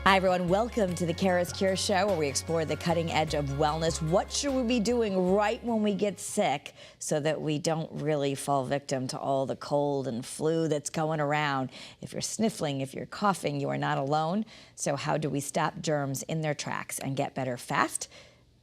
Hi everyone, welcome to the CURES Show, where we explore the cutting edge of wellness. What should we be doing right when we get sick so that we don't really fall victim to all the cold and flu that's going around? If you're sniffling, if you're coughing, you are not alone. So how do we stop germs in their tracks and get better fast?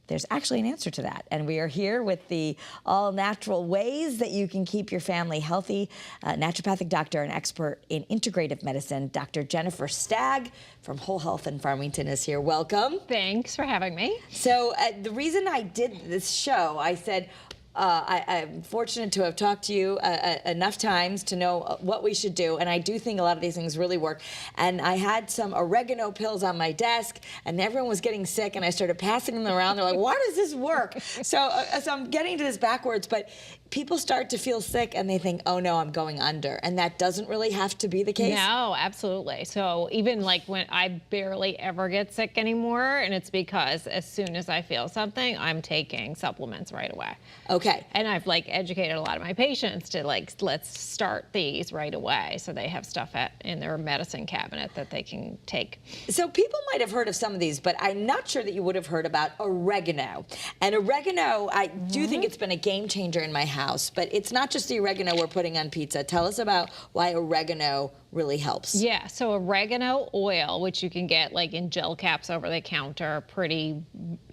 There's actually an answer to that. And we are here with the all-natural ways that you can keep your family healthy. Naturopathic doctor and expert in integrative medicine, Dr. Jennifer Stagg from Whole Health in Farmington is here. Welcome. Thanks for having me. So the reason I did this show, I said, I'm fortunate to have talked to you enough times to know what we should do, and I do think a lot of these things really work. And I had some oregano pills on my desk, and everyone was getting sick, and I started passing them around. They're like, why does this work? So I'm getting to this backwards, but people start to feel sick, and they think, oh no, I'm going under, and that doesn't really have to be the case. No, absolutely. So even like when I barely ever get sick anymore, and it's because as soon as I feel something, I'm taking supplements right away. Okay. And I've like educated a lot of my patients to like, let's start these right away. So they have stuff in their medicine cabinet that they can take. So people might have heard of some of these, but I'm not sure that you would have heard about oregano. And oregano, I do think it's been a game changer in my house, but it's not just the oregano we're putting on pizza. Tell us about why oregano really helps. Yeah, so oregano oil, which you can get like in gel caps over the counter pretty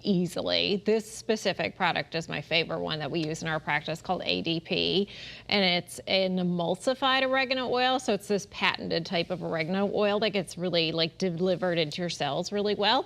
easily. This specific product is my favorite one that we use in our practice, called ADP, and it's an emulsified oregano oil. So it's this patented type of oregano oil that gets really like delivered into your cells really well.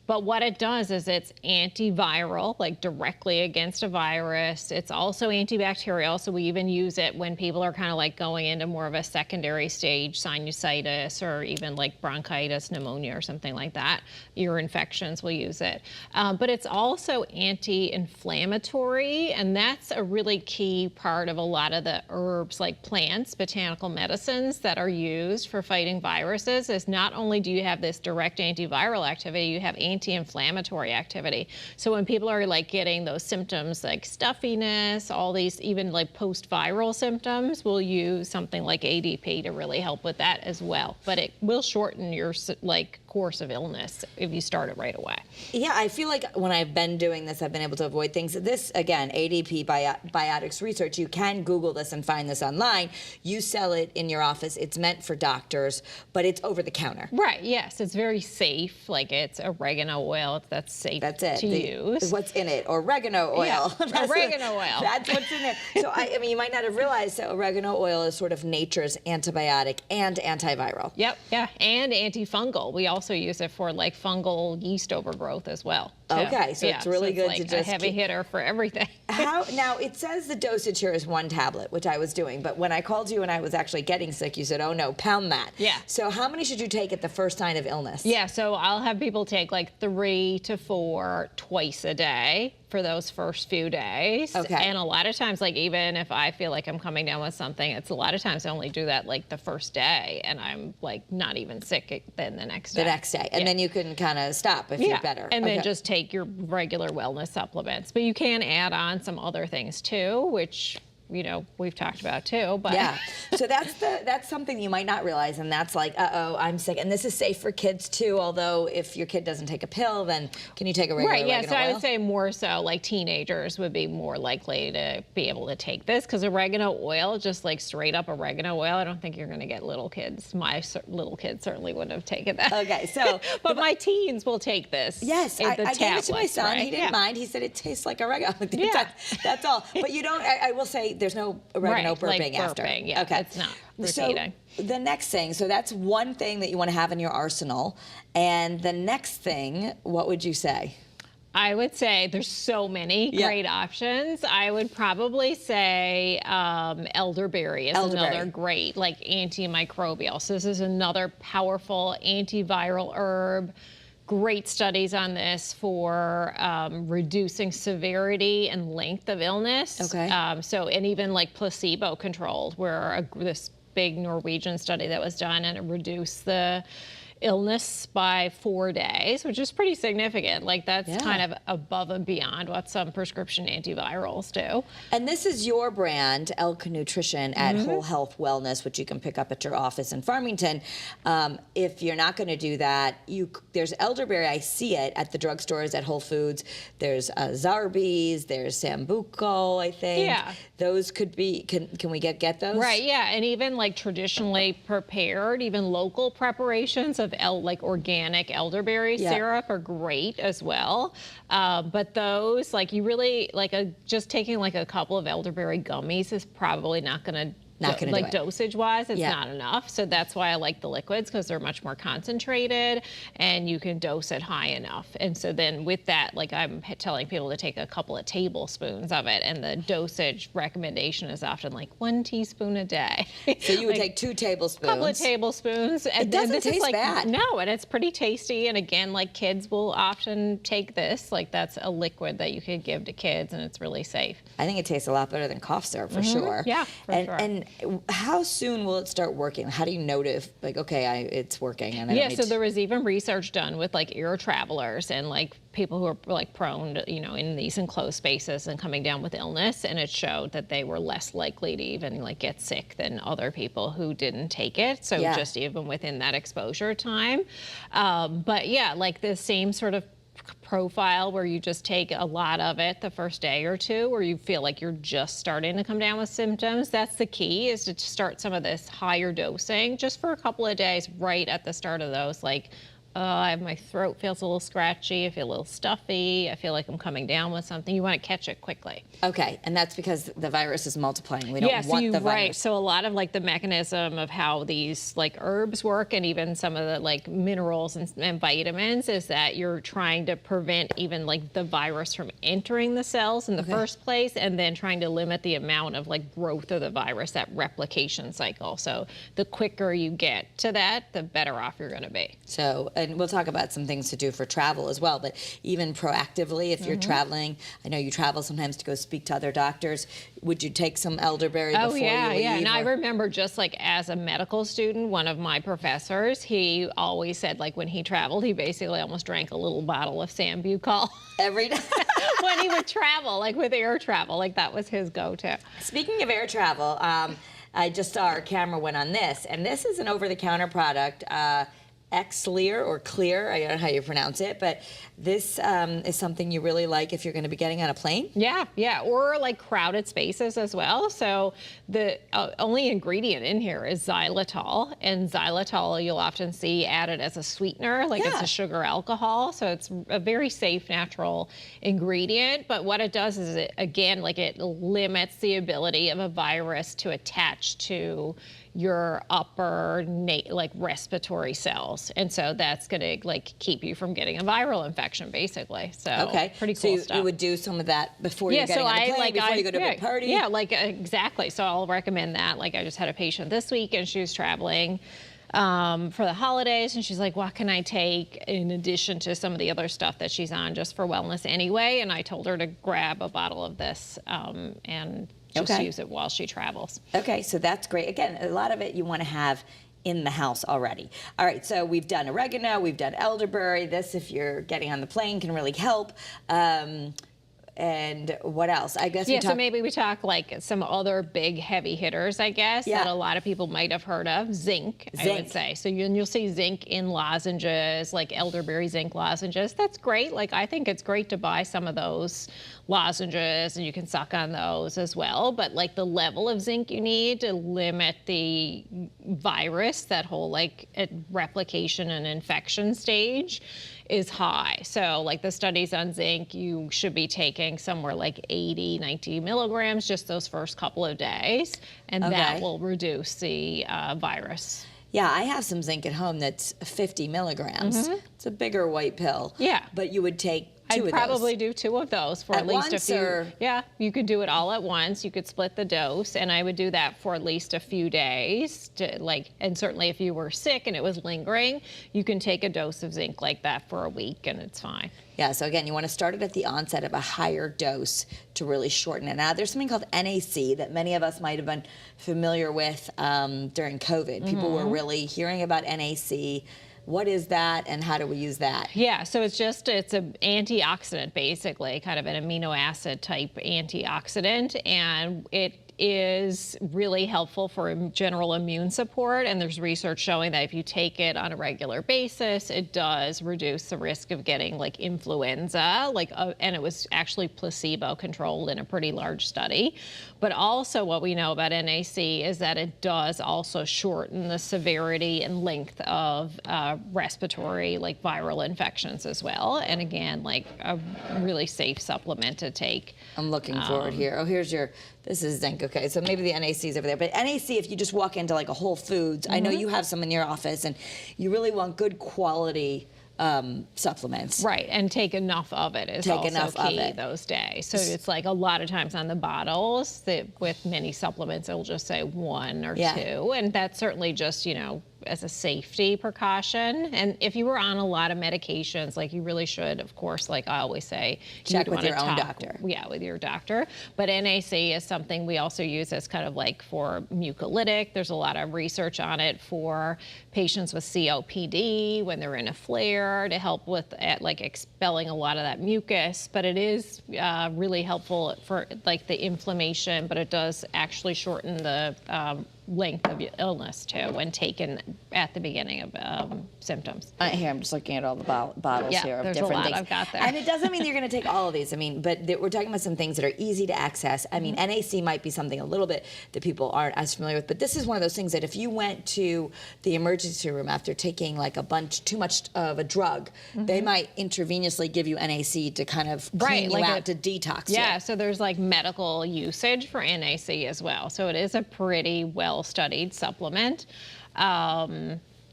But what it does is it's antiviral, like directly against a virus. It's also antibacterial, so we even use it when people are kind of like going into more of a secondary stage sinusitis or even like bronchitis, pneumonia or something like that. Ear infections, we'll use it. But it's also anti-inflammatory, and that's a really key part of a lot of the herbs, like plants, botanical medicines that are used for fighting viruses. Is not only do you have this direct antiviral activity, you have anti-inflammatory activity. So when people are like getting those symptoms like stuffiness, all these even like post-viral symptoms, we'll use something like ADP to really help with that as well. But it will shorten your like course of illness if you start it right away. Yeah, I feel like when I've been doing this, I've been able to avoid things. This, again, ADP Biotics Research, you can Google this and find this online. You sell it in your office. It's meant for doctors, but it's over the counter. Right, yes, it's very safe. Like it's oregano oil, that's safe to use. What's in it? Oregano oil. Yeah, oregano oil. That's what's in it. So I mean, you might not have realized that oregano oil is sort of nature's antibiotic and antiviral. Yep, yeah, and antifungal. We also use it for like fungal yeast overgrowth as well, too. Okay, so it's really good like to just a heavy hitter for everything. Now it says the dosage here is 1 tablet, which I was doing, but when I called you and I was actually getting sick, you said, oh no, pound that. Yeah. So how many should you take at the first sign of illness? Yeah, so I'll have people take like 3 to 4 twice a day for those first few days. Okay. And a lot of times, like even if I feel like I'm coming down with something, it's a lot of times I only do that like the first day, and I'm like not even sick then the next day. The next day, and then you can kind of stop if you're better. And then just take your regular wellness supplements. But you can add on some other things too, which, you know, we've talked about too. But yeah, so that's something you might not realize, and that's like, uh-oh, I'm sick. And this is safe for kids too, although if your kid doesn't take a pill, then can you take a regular oregano oil? Right, yeah, so I would say more so like teenagers would be more likely to be able to take this, because oregano oil, just like straight up oregano oil, I don't think you're going to get little kids. My little kids certainly wouldn't have taken that. Okay, so. But my teens will take this. Yes, I gave it to my son. Right? He didn't mind. He said it tastes like oregano. Yeah. That's all. But you don't, I will say, there's no oregano burping like after. Yeah, okay. It's not repeating. So the next thing, so that's one thing that you want to have in your arsenal. And the next thing, what would you say? I would say there's so many great options. I would probably say elderberry is another great, like antimicrobial. So this is another powerful antiviral herb. Great studies on this for reducing severity and length of illness. Okay. And even like placebo controlled, where this big Norwegian study that was done, and it reduced the illness by 4 days, which is pretty significant. Like that's kind of above and beyond what some prescription antivirals do. And this is your brand, Elk Nutrition at Whole Health Wellness, which you can pick up at your office in Farmington. If you're not going to do that, there's elderberry. I see it at the drugstores, at Whole Foods. There's Zarbee's, there's Sambuco, I think. Yeah. Those could be, can we get those? Right, yeah, and even like traditionally prepared, even local preparations of like organic elderberry syrup are great as well. But those, like you really, like just taking like a couple of elderberry gummies is probably not going to like dosage-wise, it's not enough. So that's why I like the liquids, because they're much more concentrated and you can dose it high enough. And so then with that, like I'm telling people to take a couple of tablespoons of it, and the dosage recommendation is often like 1 teaspoon a day. So you would take 2 tablespoons. A couple of tablespoons. And it doesn't this taste is like, bad. No, and it's pretty tasty. And again, like kids will often take this. Like that's a liquid that you could give to kids, and it's really safe. I think it tastes a lot better than cough syrup for sure. Yeah, for sure. And how soon will it start working? How do you know if, like, okay, it's working? And so there was even research done with like air travelers and like people who are like prone to, in these enclosed spaces and coming down with illness, and it showed that they were less likely to even like get sick than other people who didn't take it. So just even within that exposure time. But yeah, like the same sort of profile where you just take a lot of it the first day or two, or you feel like you're just starting to come down with symptoms. That's the key, is to start some of this higher dosing just for a couple of days right at the start of those, like my throat feels a little scratchy, I feel a little stuffy, I feel like I'm coming down with something. You want to catch it quickly. Okay, and that's because the virus is multiplying. We don't want the virus. Right. So a lot of like the mechanism of how these like herbs work, and even some of the like minerals and vitamins, is that you're trying to prevent even like the virus from entering the cells in the first place, and then trying to limit the amount of like growth of the virus, that replication cycle. So the quicker you get to that, the better off you're going to be. So, and we'll talk about some things to do for travel as well, but even proactively, if you're traveling, I know you travel sometimes to go speak to other doctors, would you take some elderberry before you leave? And I remember just like as a medical student, one of my professors, he always said like when he traveled, he basically almost drank a little bottle of Sambucol. Every day? When he would travel, like with air travel, like that was his go-to. Speaking of air travel, I just saw our camera went on this, and this is an over-the-counter product, Xlear or Clear, I don't know how you pronounce it, but this is something you really like if you're going to be getting on a plane? Yeah, or like crowded spaces as well. So the only ingredient in here is xylitol, and xylitol you'll often see added as a sweetener, like it's a sugar alcohol. So it's a very safe, natural ingredient. But what it does is, it limits the ability of a virus to attach to your upper respiratory cells, and so that's going to like keep you from getting a viral infection, basically. So pretty cool stuff. You would do some of that before you're getting on a plane, before you go to a big party. Yeah, like exactly. So I'll recommend that. Like I just had a patient this week, and she was traveling for the holidays, and she's like, what can I take in addition to some of the other stuff that she's on just for wellness anyway? And I told her to grab a bottle of this and just use it while she travels. Okay, so that's great. Again, a lot of it you want to have in the house already. All right, so we've done oregano, we've done elderberry. This, if you're getting on the plane, can really help. And what else? I guess so maybe we talk like some other big heavy hitters, I guess, that a lot of people might have heard of. Zinc, I would say. So you'll see zinc in lozenges, like elderberry zinc lozenges. That's great. Like I think it's great to buy some of those lozenges, and you can suck on those as well. But like the level of zinc you need to limit the virus, that whole like replication and infection stage, is high. So like the studies on zinc, you should be taking somewhere like 80, 90 milligrams just those first couple of days, and that will reduce the virus. Yeah, I have some zinc at home that's 50 milligrams. It's a bigger white pill. Yeah. But you would take I'd probably do 2 of those for at least a few. Yeah, you could do it all at once. You could split the dose, and I would do that for at least a few days. And certainly if you were sick and it was lingering, you can take a dose of zinc like that for a week, and it's fine. Yeah, so again, you want to start it at the onset of a higher dose to really shorten it. Now, there's something called NAC that many of us might have been familiar with during COVID. People were really hearing about NAC. What is that, and how do we use that? Yeah, so it's an antioxidant, basically, kind of an amino acid type antioxidant, and it is really helpful for general immune support, and there's research showing that if you take it on a regular basis, it does reduce the risk of getting like influenza, and it was actually placebo controlled in a pretty large study. But also what we know about NAC is that it does also shorten the severity and length of respiratory, like viral infections as well. And again, like a really safe supplement to take. I'm looking forward here. Oh, this is zinc. Okay, so maybe the NAC is over there. But NAC, if you just walk into like a Whole Foods, I know you have some in your office, and you really want good quality supplements. Right, and take enough of it is also key those days. So it's like a lot of times on the bottles, with many supplements, it'll just say 1 or 2. And that's certainly just, you know, as a safety precaution. And if you were on a lot of medications, like you really should, of course, like I always say, check with your own doctor. Yeah, with your doctor. But NAC is something we also use as kind of like for mucolytic. There's a lot of research on it for patients with COPD when they're in a flare to help with like expelling a lot of that mucus. But it is really helpful for like the inflammation, but it does actually shorten the length of your illness too when taken at the beginning of symptoms. Here, I'm just looking at all the bottles here of there's different a lot things. I've got there. And it doesn't mean you're going to take all of these. I mean, but we're talking about some things that are easy to access. I mean, NAC might be something a little bit that people aren't as familiar with, but this is one of those things that if you went to the emergency room after taking like too much of a drug, they might intravenously give you NAC to kind of clean you out, to detox you. Yeah, so there's like medical usage for NAC as well. So it is a pretty well-studied supplement.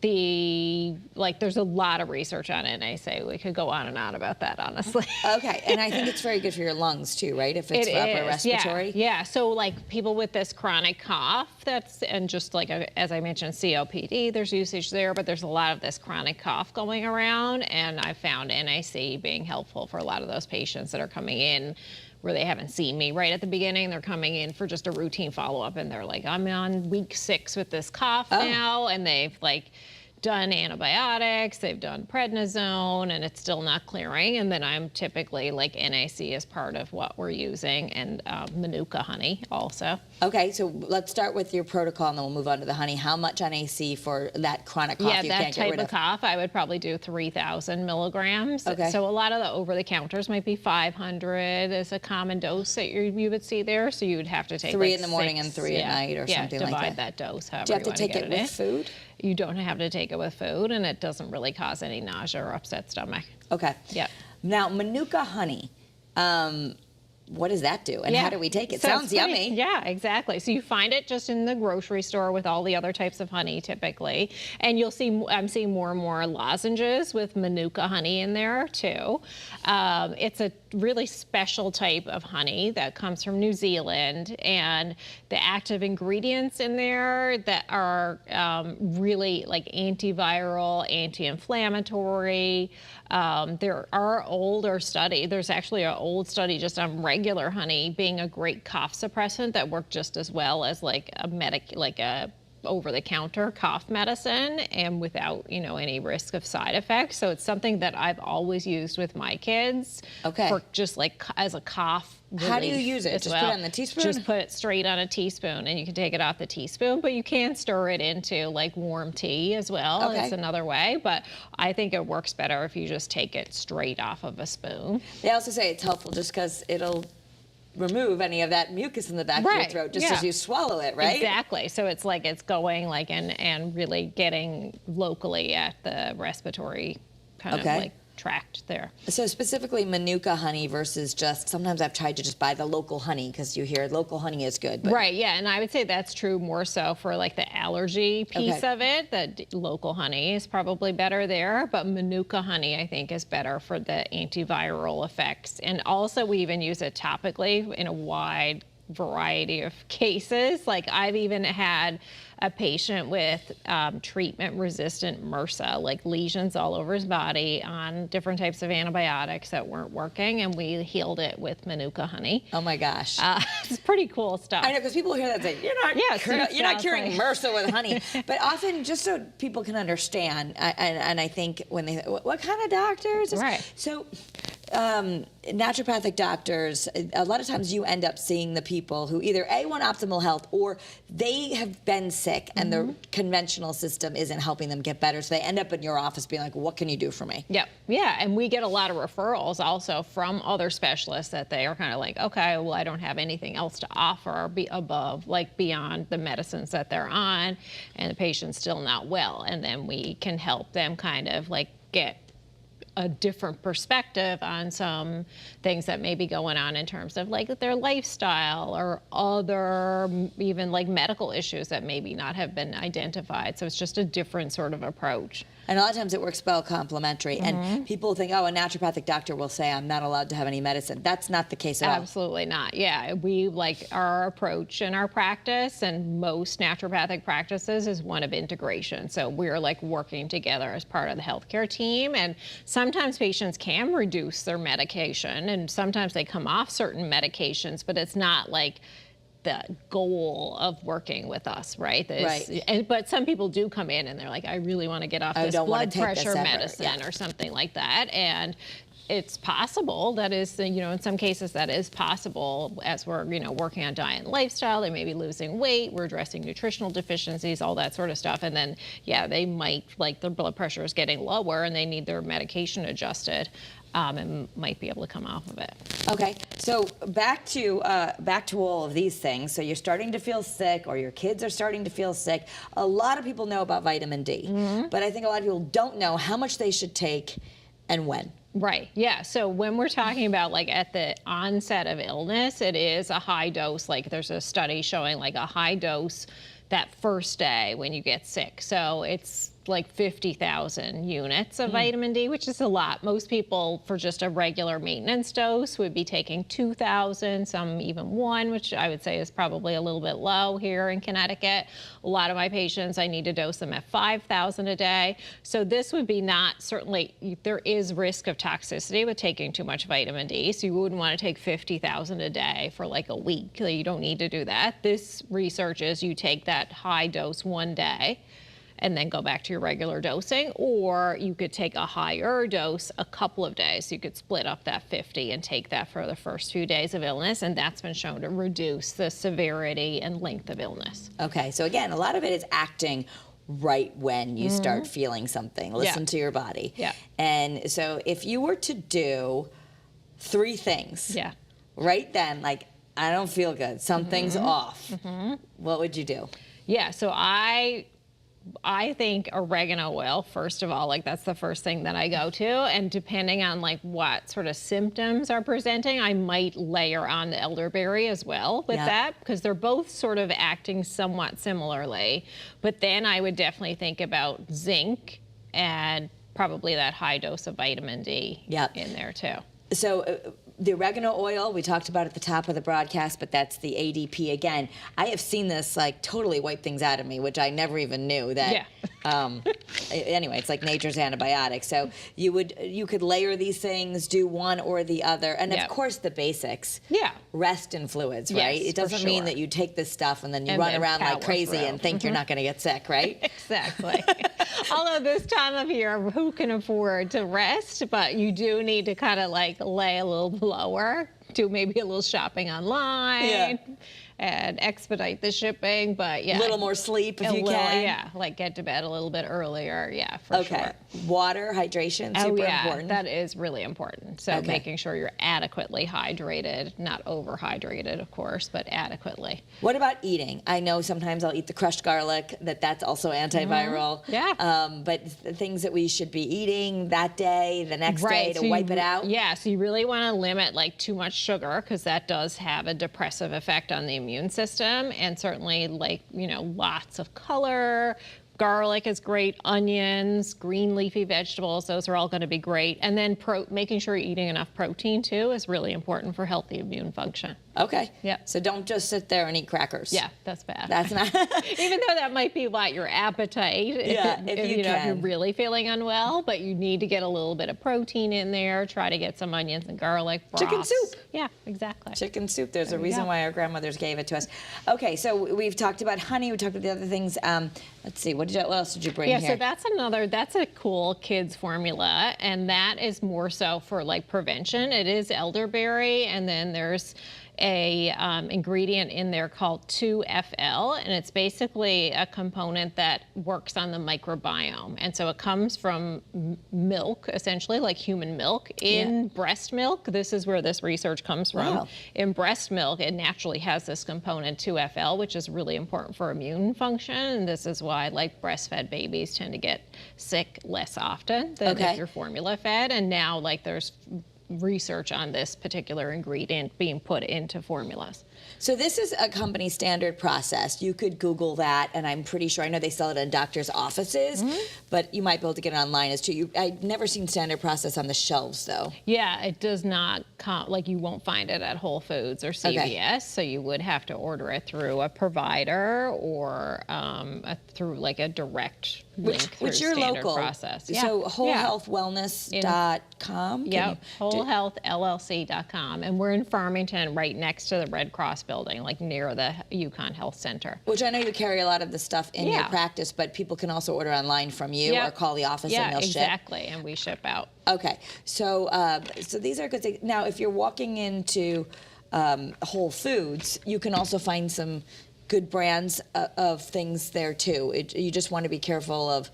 There's a lot of research on NAC. We could go on and on about that, honestly. Okay, and I think it's very good for your lungs too, right? If it's for upper respiratory. Yeah. So like people with this chronic cough, and just like as I mentioned, COPD, there's usage there, but there's a lot of this chronic cough going around, and I found NAC being helpful for a lot of those patients that are coming in where they haven't seen me right at the beginning. They're coming in for just a routine follow-up, and they're like, I'm on week 6 with this cough now, and they've like done antibiotics, they've done prednisone, and it's still not clearing. And then I'm typically like NAC is part of what we're using, and Manuka Honey also. Okay, so let's start with your protocol, and then we'll move on to the honey. How much NAC for that chronic cough you can't get rid of? Yeah, that type of cough, I would probably do 3,000 milligrams. Okay. So a lot of the over-the-counters might be 500 as a common dose that you would see there. So you would have to take 3 in the morning and 3 at night or something like that. Divide that dose however Do you have you to take it with food? You don't have to take it with food, and it doesn't really cause any nausea or upset stomach. Okay. Yeah. Now, Manuka Honey, what does that do, and how do we take it? So Sounds yummy. Yeah, exactly. So you find it just in the grocery store with all the other types of honey typically, and you'll see I'm seeing more and more lozenges with Manuka honey in there too. It's a really special type of honey that comes from New Zealand, and the active ingredients in there that are really like antiviral, anti-inflammatory. There are older studies. There's actually an old study just on regular honey being a great cough suppressant that worked just as well as like a over-the-counter cough medicine, and without any risk of side effects. So it's something that I've always used with my kids. Okay. For just like as a cough relief. How do you use it? Just put it on the teaspoon? Just put it straight on a teaspoon, and you can take it off the teaspoon, but you can stir it into like warm tea as well. Okay. It's another way, but I think it works better if you just take it straight off of a spoon. They also say it's helpful just because it'll remove any of that mucus in the back of your throat just as you swallow it, right? Exactly. So it's like it's going like and really getting locally at the respiratory kind of like tract there. So specifically Manuka honey versus just, sometimes I've tried to just buy the local honey because you hear local honey is good. But right, yeah, and I would say that's true more so for like the allergy piece of it. The local honey is probably better there, but Manuka honey I think is better for the antiviral effects. And also we even use it topically in a wide variety of cases. Like I've even had a patient with treatment-resistant MRSA, like lesions all over his body on different types of antibiotics that weren't working, and we healed it with Manuka Honey. Oh my gosh. It's pretty cool stuff. I know, because people hear that and say, you're not curing MRSA with honey. But often, just so people can understand, and I think when they, what kind of doctors? Right. So, naturopathic doctors, a lot of times you end up seeing the people who either A, want optimal health, or they have been sick and the conventional system isn't helping them get better. So they end up in your office being like, what can you do for me? Yep. Yeah. And we get a lot of referrals also from other specialists that they are kind of like, okay, well, I don't have anything else to offer beyond the medicines that they're on, and the patient's still not well. And then we can help them kind of like get a different perspective on some things that may be going on in terms of like their lifestyle or other even like medical issues that maybe not have been identified. So it's just a different sort of approach. And a lot of times it works well complementary. And people think, oh, a naturopathic doctor will say I'm not allowed to have any medicine. That's not the case at all. Absolutely not. Yeah, we like our approach in our practice, and most naturopathic practices is one of integration. So we're like working together as part of the healthcare team. And sometimes patients can reduce their medication, and sometimes they come off certain medications, but it's not like the goal of working with us, right? But some people do come in and they're like, I really want to get off this blood pressure medicine or something like that. And it's possible. That is, in some cases that is possible as we're, working on diet and lifestyle. They may be losing weight. We're addressing nutritional deficiencies, all that sort of stuff. And then, they might, like their blood pressure is getting lower and they need their medication adjusted. And might be able to come off of it. Okay, so back to all of these things. So you're starting to feel sick, or your kids are starting to feel sick. A lot of people know about vitamin D, but I think a lot of people don't know how much they should take and when. Right, yeah. So when we're talking about like at the onset of illness, it is a high dose. Like there's a study showing like a high dose that first day when you get sick. So it's like 50,000 units of vitamin D, which is a lot. Most people, for just a regular maintenance dose, would be taking 2,000, some even 1, which I would say is probably a little bit low here in Connecticut. A lot of my patients, I need to dose them at 5,000 a day. So this would be not, certainly, there is risk of toxicity with taking too much vitamin D, so you wouldn't want to take 50,000 a day for like a week. You don't need to do that. This research is you take that high dose one day, and then go back to your regular dosing, or you could take a higher dose a couple of days. You could split up that 50 and take that for the first few days of illness, and that's been shown to reduce the severity and length of illness. Okay, so again, a lot of it is acting right when you start feeling something. Listen to your body. Yeah. And so if you were to do 3 things right then, like, I don't feel good, something's off, what would you do? Yeah, so I think oregano oil, first of all, like that's the first thing that I go to. And depending on like what sort of symptoms are presenting, I might layer on the elderberry as well with that, because they're both sort of acting somewhat similarly. But then I would definitely think about zinc and probably that high dose of vitamin D in there too. So the oregano oil, we talked about at the top of the broadcast, but that's the ADP again. I have seen this like totally wipe things out of me, which I never even knew that. Anyway, it's like nature's antibiotic. So you could layer these things, do one or the other, and of course the basics. Rest and fluids, right? It doesn't mean that you take this stuff and then you run around like crazy and think you're not going to get sick, right? Exactly. Although this time of year, who can afford to rest? But you do need to kind of like lay a little lower, do maybe a little shopping online, and expedite the shipping, but a little more sleep if you can. Like get to bed a little bit earlier, for sure. Water, hydration, super important. That is really important. So making sure you're adequately hydrated, not overhydrated, of course, but adequately. What about eating? I know sometimes I'll eat the crushed garlic, that's also antiviral. But the things that we should be eating that day, the next day to wipe it out. So you really want to limit like too much sugar, because that does have a depressive effect on the immune system, and certainly like, lots of color, garlic is great, onions, green leafy vegetables, those are all going to be great. And then making sure you're eating enough protein too is really important for healthy immune function. Okay. Yeah. So don't just sit there and eat crackers. Yeah, that's bad. That's not. Even though that might be what your appetite, Yeah, if you're really feeling unwell, but you need to get a little bit of protein in there. Try to get some onions and garlic. Chicken soup. Yeah, exactly. Chicken soup. There's a reason why our grandmothers gave it to us. Okay, so we've talked about honey. We talked about the other things. Let's see. What else did you bring here? Yeah, so that's a cool kids formula, and that is more so for like prevention. It is elderberry, and then there's a ingredient in there called 2FL, and it's basically a component that works on the microbiome. And so it comes from milk, essentially, like human milk. In breast milk, this is where this research comes from. Wow. In breast milk, it naturally has this component 2FL, which is really important for immune function. And this is why, like, breastfed babies tend to get sick less often than if you're formula fed. And now, like, there's research on this particular ingredient being put into formulas. So this is a company standard process. You could Google that, and I'm pretty sure, I know they sell it in doctors' offices, but you might be able to get it online as too. I've never seen standard process on the shelves, though. Yeah, it does not come, like you won't find it at Whole Foods or CVS, so you would have to order it through a provider or through like a direct link through which you're standard local. process. So wholehealthwellness.com. Yep, wholehealthllc.com, and we're in Farmington, right next to the Red Cross building, like near the Yukon Health Center. Which I know you carry a lot of the stuff in your practice, but people can also order online from you or call the office and they'll ship. Yeah, exactly, and we ship out. Okay, so so these are good things. Now, if you're walking into Whole Foods, you can also find some good brands of things there too. You just want to be careful of,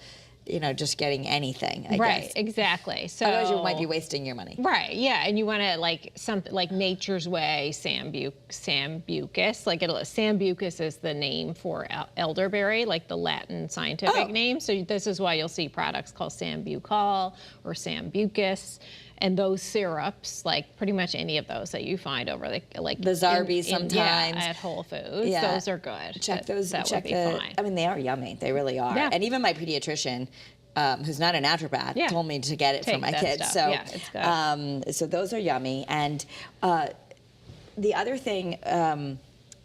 just getting anything, I guess. Exactly. So otherwise you might be wasting your money. Right, yeah, and you want to like something like Nature's Way Sambucus. Like Sambucus is the name for elderberry, like the Latin scientific name. So this is why you'll see products called Sambucol or Sambucus. And those syrups, like pretty much any of those that you find over the Zarbee's sometimes at Whole Foods, those are good. Check those. That would be fine. I mean, they are yummy. They really are. Yeah. And even my pediatrician, who's not a naturopath, told me to get it for my kids. Stuff. So yeah, it's good. So those are yummy. And the other thing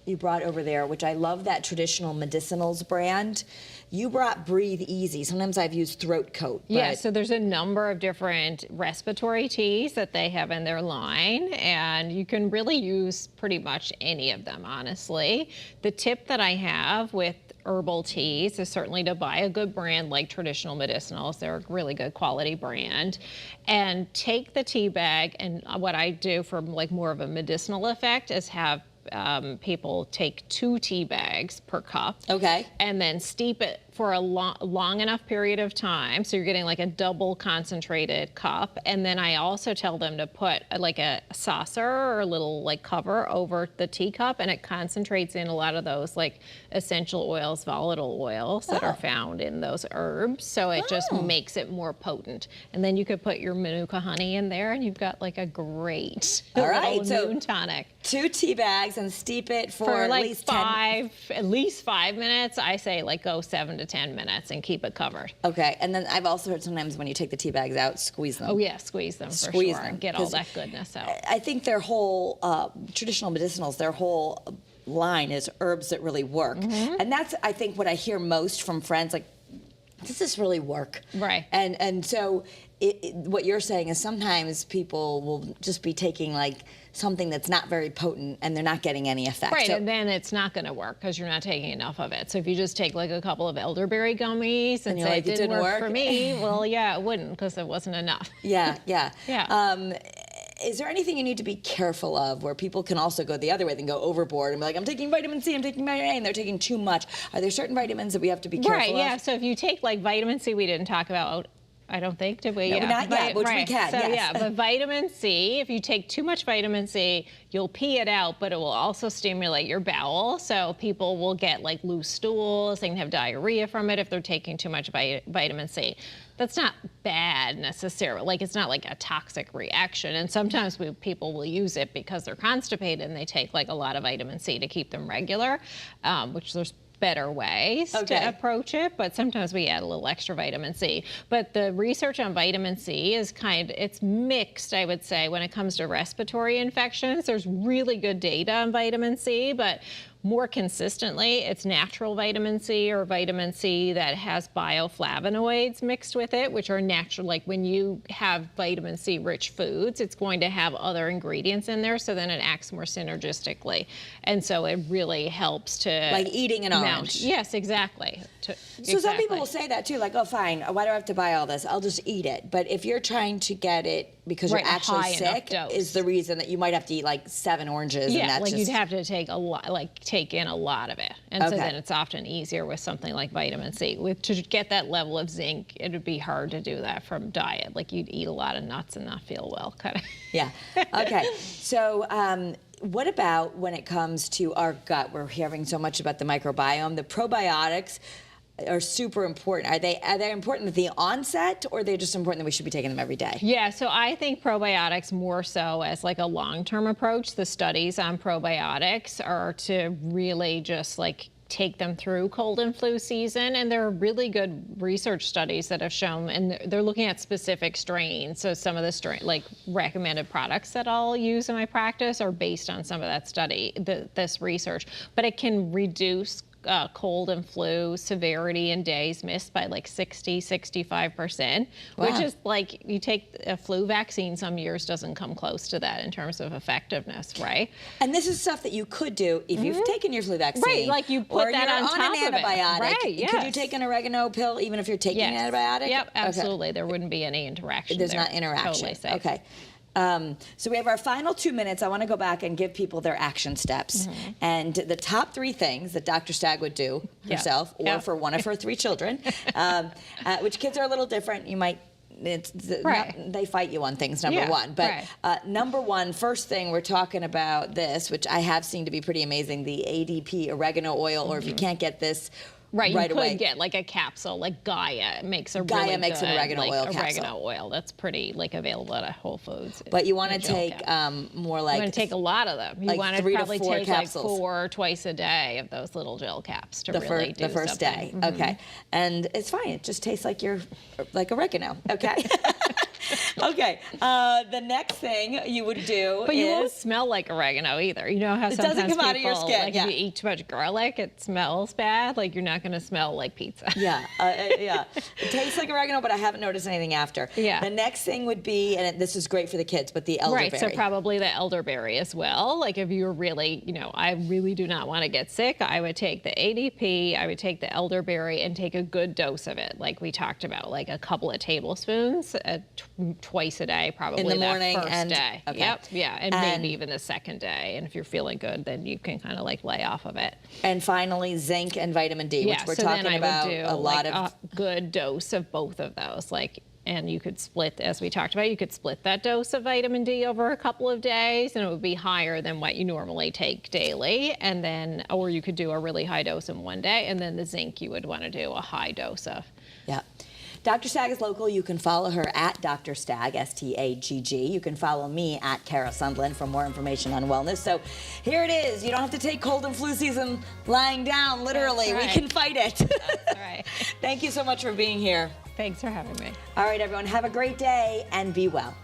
you brought over there, which I love, that traditional medicinals brand. You brought Breathe Easy. Sometimes I've used Throat Coat. Yeah, so there's a number of different respiratory teas that they have in their line, and you can really use pretty much any of them, honestly. The tip that I have with herbal teas is certainly to buy a good brand like Traditional Medicinals. They're a really good quality brand. And take the tea bag, and what I do for like more of a medicinal effect is have people take 2 tea bags per cup. Okay. And then steep it for a long enough period of time, so you're getting like a double concentrated cup. And then I also tell them to put like a saucer or a little like cover over the teacup, and it concentrates in a lot of those like essential oils, volatile oils that are found in those herbs. So it just makes it more potent. And then you could put your Manuka honey in there, and you've got like a great little immune tonic. 2 tea bags and steep it for like at at least least 5 minutes. I say like go 7 to 10 minutes and keep it covered. Okay, and then I've also heard sometimes when you take the tea bags out, squeeze them. Oh yeah, squeeze them for sure and get all that goodness out. I think their whole Traditional Medicinals, their whole line is herbs that really work. And that's, I think, what I hear most from friends, like, does this really work? Right. And so what you're saying is sometimes people will just be taking like something that's not very potent and they're not getting any effect. Right, so, and then it's not going to work because you're not taking enough of it. So if you just take like a couple of elderberry gummies and say it didn't work for me, well, yeah, it wouldn't because it wasn't enough. Yeah. Yeah. Is there anything you need to be careful of where people can also go the other way and go overboard and be like, I'm taking vitamin C, I'm taking vitamin A, and they're taking too much? Are there certain vitamins that we have to be careful of? Right, yeah. So if you take like vitamin C, we didn't talk about, I don't think, did we? No, not yet, which we can, so, yes. yeah, but vitamin C, if you take too much vitamin C, you'll pee it out, but it will also stimulate your bowel. So people will get like loose stools, they can have diarrhea from it if they're taking too much vitamin C. That's not bad necessarily. Like, it's not like a toxic reaction. And sometimes people will use it because they're constipated and they take like a lot of vitamin C to keep them regular, which there's better ways to approach it, but sometimes we add a little extra vitamin C. But the research on vitamin C is it's mixed, I would say, when it comes to respiratory infections. There's really good data on vitamin C, but more consistently, it's natural vitamin C or vitamin C that has bioflavonoids mixed with it, which are natural. Like when you have vitamin C rich foods, it's going to have other ingredients in there, so then it acts more synergistically. And so it really helps to... Like eating an orange. Yes, exactly. So some people will say that too, like, oh, fine, why do I have to buy all this? I'll just eat it. But if you're trying to get it because you're actually sick, is the reason that you might have to eat like 7 oranges. Yeah, and that's you'd have to take a lot, take in a lot of it. And so then it's often easier with something like vitamin C. To get that level of zinc, it would be hard to do that from diet. Like you'd eat a lot of nuts and not feel well, kind of. Yeah, okay. So what about when it comes to our gut? We're hearing so much about the microbiome. The probiotics are super important. Are they important at the onset, or are they just important that we should be taking them every day? Yeah, so I think probiotics more so as like a long-term approach. The studies on probiotics are to really just like take them through cold and flu season, and there are really good research studies that have shown, and they're looking at specific strains. So some of the like recommended products that I'll use in my practice are based on some of that study, this research, but it can reduce cold and flu severity in days missed by like 60-65%, which is like, you take a flu vaccine some years doesn't come close to that in terms of effectiveness, right? And this is stuff that you could do if you've taken your flu vaccine. Right, like you put that on top an antibiotic. of it. Right, yes. Could you take an oregano pill even if you're taking an antibiotic? Yep, absolutely. There wouldn't be any interaction. There's not interaction. Totally safe. Okay. So we have our final 2 minutes. I want to go back and give people their action steps. And the top 3 things that Dr. Stagg would do herself or for one of her 3 children, which kids are a little different. You might, they fight you on things, number one. But number one, first thing, we're talking about this, which I have seen to be pretty amazing, the ADP oregano oil, or if you can't get this, right away. Could get like a capsule, like Gaia makes a really makes good, an oregano oil capsule. Oregano oil, that's pretty like available at Whole Foods. But you want to take more like... You want to take a lot of them. You like want to 3 to probably 4 take capsules. like 4 twice a day of those little gel caps to really do the first something. day. Okay. And it's fine. It just tastes like like oregano. Okay. Okay. The next thing you would do But you won't smell like oregano either. You know how sometimes doesn't come out of your skin. Like if you eat too much garlic, it smells bad. Like you're not going to smell like pizza. Yeah. It tastes like oregano, but I haven't noticed anything after. Yeah. The next thing would be, and this is great for the kids, but the elderberry. Right. So probably the elderberry as well. Like if you're really, I really do not want to get sick, I would take the ADP, I would take the elderberry and take a good dose of it. Like we talked about, like a couple of tablespoons twice a day, probably in the morning that first day. Okay. Yep, yeah, and maybe even the second day. And if you're feeling good, then you can kind of like lay off of it. And finally, zinc and vitamin D, which we're talking about a lot of. A good dose of both of those, and you could split, as we talked about, you could split that dose of vitamin D over a couple of days, and it would be higher than what you normally take daily. And then, or you could do a really high dose in one day, and then the zinc you would want to do a high dose of. Yeah. Dr. Stagg is local. You can follow her at Dr. Stagg, S-T-A-G-G. You can follow me at Kara Sundland for more information on wellness. So here it is. You don't have to take cold and flu season lying down, literally. That's right. We can fight it. That's right. Thank you so much for being here. Thanks for having me. All right, everyone. Have a great day and be well.